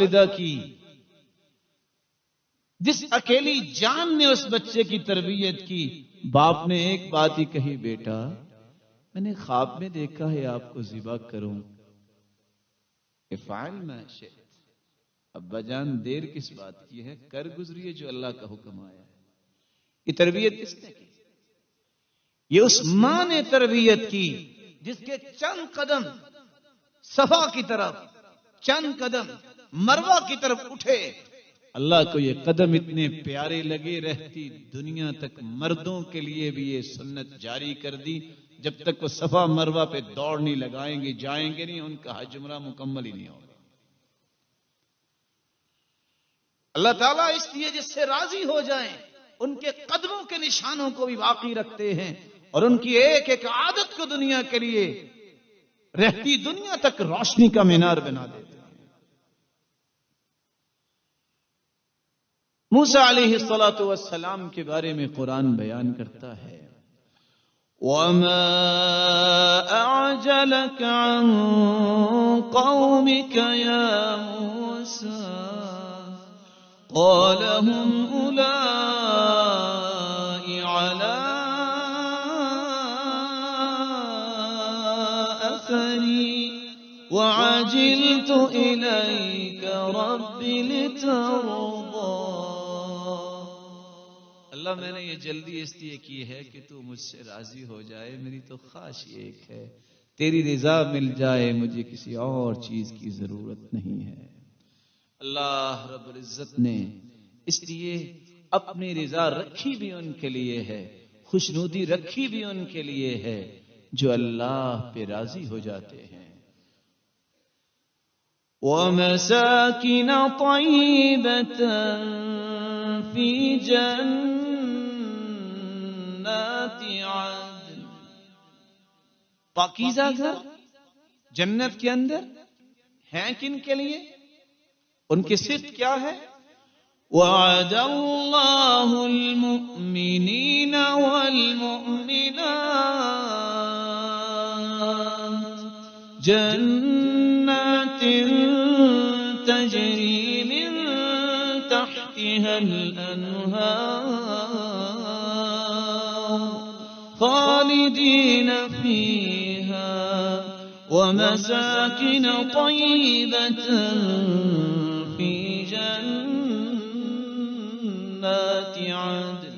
والدہ کی، جس اکیلی جان نے اس بچے کی تربیت کی، باپ نے ایک بات ہی کہی، بیٹا میں نے خواب میں دیکھا ہے آپ کو ذبح کروں، افعل ما شئت۔ ابا جان دیر کس بات کی ہے، کر گزریے جو اللہ کا حکم آیا ہے۔ یہ تربیت کس نے کی؟ یہ اس ماں نے تربیت کی جس کے چند قدم صفا کی طرف، چند قدم مروہ کی طرف اٹھے، اللہ کو یہ قدم اتنے پیارے لگے، رہتی دنیا تک مردوں کے لیے بھی یہ سنت جاری کر دی، جب تک وہ صفا مروہ پہ دوڑ نہیں لگائیں گے، جائیں گے نہیں، ان کا حج عمرہ مکمل ہی نہیں ہوگا۔ اللہ تعالیٰ اس لیے جس سے راضی ہو جائیں ان کے قدموں کے نشانوں کو بھی باقی رکھتے ہیں، اور ان کی ایک ایک عادت کو دنیا کے لیے، رہتی دنیا تک روشنی کا مینار بنا دیتے ہیں۔ موسیٰ علیہ السلام کے بارے میں قرآن بیان کرتا ہے، وَمَا أَعْجَلَكَ عَنْ قَوْمِكَ يَا مُوسَىٰ قَالَ هُمْ أُولَاءِ عَلَىٰ أَثَرِي وَعَجِلْتُ إِلَيْكَ رَبِّ لِتَرْضَىٰ۔ اللہ میں نے یہ جلدی اس لیے کی ہے کہ تو مجھ سے راضی ہو جائے، میری تو خواہش ایک ہے، تیری رضا مل جائے، مجھے کسی اور چیز کی ضرورت نہیں ہے۔ اللہ رب العزت نے اس لیے اپنی رضا رکھی بھی ان کے لیے ہے، خوشنودی رکھی بھی ان کے لیے ہے جو اللہ پہ راضی ہو جاتے ہیں۔ وَمَسَاكِنَ طَيِّبَةً فِي جَنَّاتِ عَدْنٍ، پاکیزہ گھر جنت کے اندر ہیں کن کے لیے؟ ان کی صفت کیا ہے؟ وَعَدَ اللَّهُ الْمُؤْمِنِينَ وَالْمُؤْمِنَاتِ جَنَّاتٍ تَجْرِي مِن تَحْتِهَا الْأَنْهَارُ خَالِدِينَ فِيهَا وَمَسَاكِنَ طَيِّبَةً فِي جَنَّاتِ عَدْنٍ۔